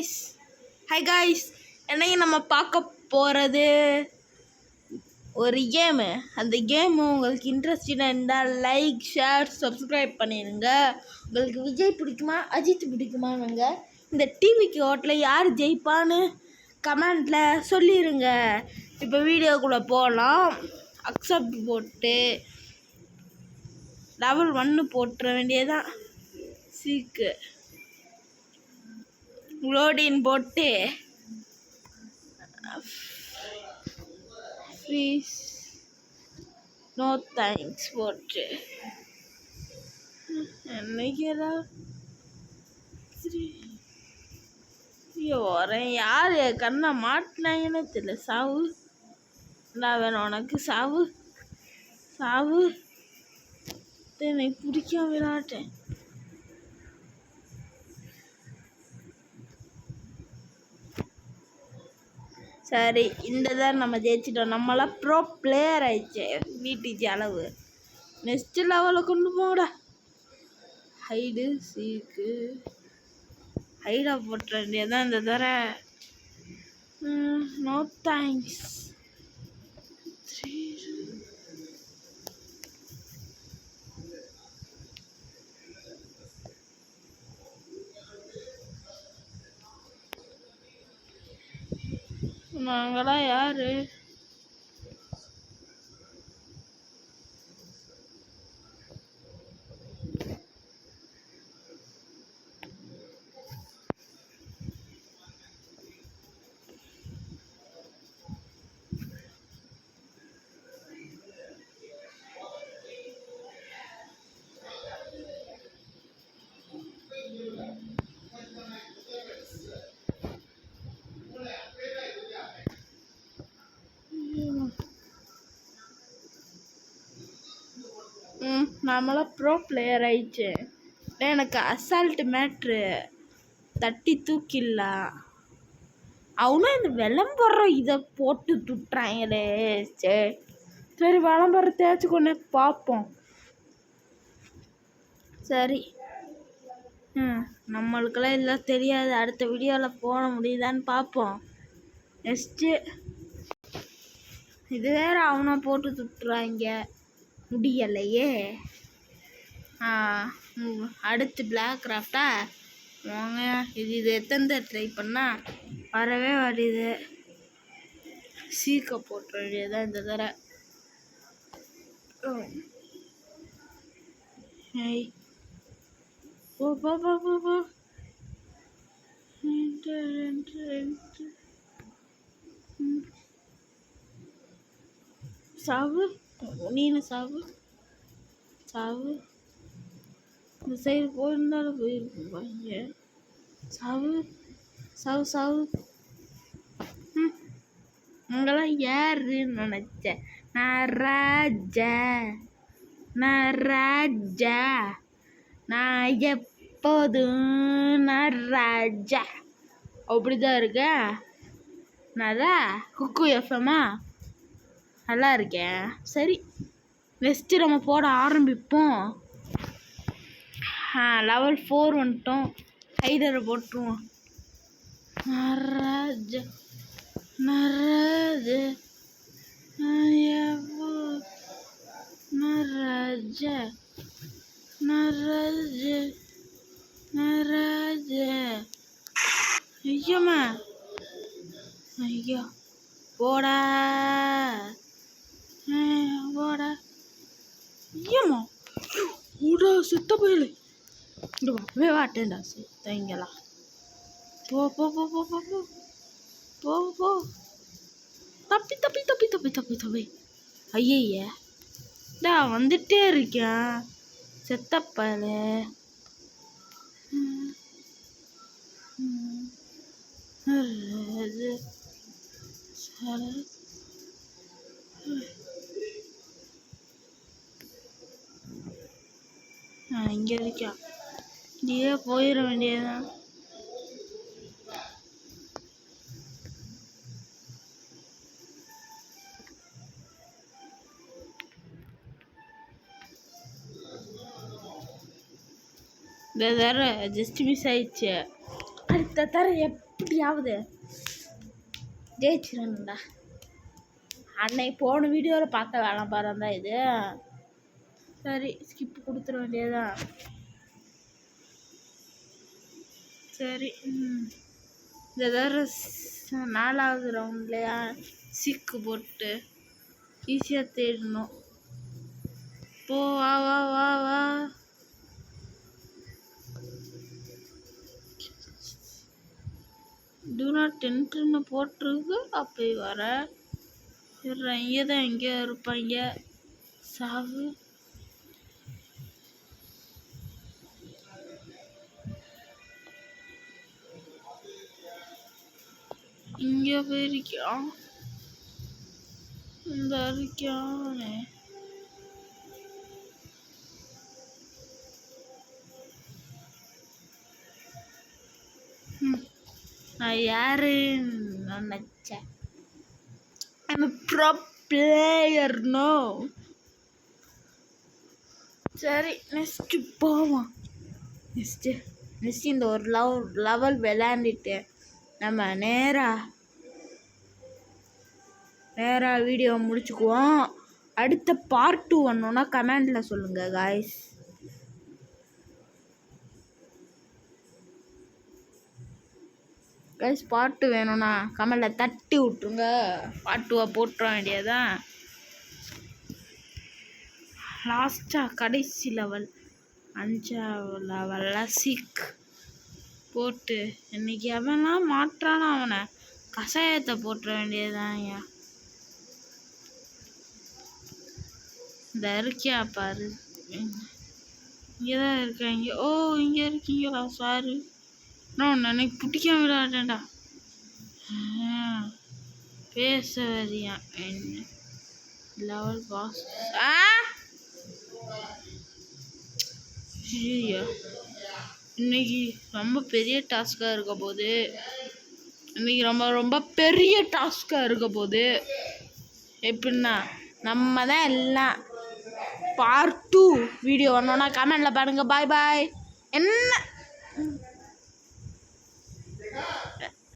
Hi guys, என்னைக்கு நம்ம பார்க்க போகிறது ஒரு கேமு. அந்த கேமு உங்களுக்கு இன்ட்ரெஸ்டிங்காக இருந்தால் லைக், ஷேர், சப்ஸ்கிரைப் பண்ணிடுங்க. உங்களுக்கு விஜய் பிடிக்குமா, அஜித் பிடிக்குமானுங்க இந்த டிவிக்கு ஓட்டில் யார் ஜெயிப்பான்னு கமெண்டில் சொல்லிடுங்க. இப்போ வீடியோக்குள்ளே போகலாம். அக்செப்ட் போட்டு லெவல் 1 போட்டுற வேண்டியதான். சீக்கு லோடின் போட்டு ப்ளீஸ் நோ தேங்க்ஸ் போட்டு என்னைக்கிறா வரேன். யார் கண்ணை மாட்டினாங்கன்னு தெரியல. சாவு நான் வேணும் உனக்கு. சாவு சாவு எனக்கு பிடிக்காம விளையாட்டேன். சரி, இந்த தான் நம்ம ஜெயிச்சிட்டோம். நம்மளாம் ப்ரோ பிளேயர் ஆயிடுச்சு. வீட்டுச்சு அளவு நெக்ஸ்ட் லெவலில் கொண்டு போடா. ஹைடு சீக்கு ஹைடாக போட்டுற வேண்டியதான் இந்த தர. No thanks. நாங்களாம் யாரு? நம்மளாம் ப்ரோ பிளேயர் ஆயிடுச்சு. எனக்கு அசால்ட்டு மேட்ரு தட்டி தூக்கிடலாம். அவனும் இந்த விளம்பரம் இதை போட்டு துட்டுறாங்களே. சரி விளம்பரம் தேய்ச்சி கொண்டு பார்ப்போம். சரி, நம்மளுக்கெல்லாம் இதெல்லாம் தெரியாது. அடுத்த வீடியோவில் போட முடியுதான்னு பார்ப்போம். நெக்ஸ்ட்டு இது வேற அவனை போட்டு துட்டுறாங்க, முடியலையே. அடுத்து பிளாக் கிராஃப்டா வாங்க. இது எத்தனை ட்ரை பண்ணால் வரவே வருது. சீக்க போட்டுற வேண்டியதான் இந்த தர. போ போ போ போ போ. சாவு நீனு சாவு சாவு. இந்த சைடு போயிருந்தாலும் போயிருப்பாங்க. சாவு சாவு சாவு. உங்களாம் யாருன்னு நினச்சேன். நான் ராஜா, நான் ராஜா, நான் எப்போதும் நான் ராஜா. அப்படிதான் இருக்க. நல்லா குக்கு எஃப்எம்மா நல்லா இருக்கேன். சரி, நெக்ஸ்ட்டு நம்ம போட ஆரம்பிப்போம். லெவல் 4 வந்துட்டோம். ஹைடரை போட்டுருவோம். நராஜ நராஜ நராஜ நராஜ நராஜ. ஐயோம்மா ஐயோ போடா போடா. ஐயோம்மா ஓடா சுத்த போயில. இங்கே வரவே வாட்டேன்டா சுத்தங்களா. போ போ போ போ போ போ போ போ. தப்பி தப்பி தப்பி தப்பி தப்பி தப்பி. ஐயய்ய டா வந்துட்டே இருக்கேன் செத்தப்பால. இங்கே இருக்கா. இங்கேயே போயிட வேண்டியதுதான். இந்த தடவை ஜஸ்ட் மிஸ் ஆயிடுச்சு. அடுத்த தர எப்படியாவது ஜெயிச்சிடணும்டா. அன்னைக்கு போன வீடியோவில் பார்த்த வேலை பாருந்தா இது. சரி ஸ்கிப் கொடுத்துட வேண்டியதுதான். சரி இந்த தடவை 4வது ரவுண்ட்லையா சிக்கு போட்டு ஈஸியாக தேடணும். போ வா வா வா வா. டூ நாட் என்ட்ருன்னு போட்டிருக்கு. அப்போ வர இங்கே தான் எங்கேயோ இருப்பாங்க. சாவு இங்கே போயிருக்கான். இந்த இருக்கானே நான் யாருன்னு நினச்சேன். I'm a pro player, no. சரி நெக்ஸ்ட்டு போவோம். நெக்ஸ்ட்டு இந்த ஒரு லெவல் விளையாண்டுட்டு நம்ம நேராக வீடியோ முடிச்சுக்குவோம். அடுத்த பார்ட் 2 வரணுன்னா கமெண்டில் சொல்லுங்கள் காய்ஸ். பார்ட் 2 வேணும்னா கமெண்டில் தட்டி விட்ருங்க. பார்ட் 2 போட்டுற வேண்டியதான். லாஸ்ட்டாக கடைசி லெவல் 5வது லெவலில் சிக் போட்டு இன்னைக்கு எவன்லாம் மாற்றானா அவனை கஷாயத்தை போட்டுற வேண்டியதுதான். ஐயா இந்த இருக்கியா பாரு. இங்கே தான் இருக்காங்க. ஓ இங்கே இருக்கீங்களா? சாரி நான் எனக்கு பிடிக்காம விளையாடேன்டா. பேச வரியா என்ன லெவல் பாஸ்? இன்னைக்கு ரொம்ப பெரிய டாஸ்காக இருக்க போது. இன்னைக்கு ரொம்ப பெரிய டாஸ்காக இருக்க போது. எப்படின்னா நம்ம தான் எல்லாம் பார்ட் 2 வீடியோ வரணுன்னா கமெண்டில் பாருங்கள். பாய் பாய். என்ன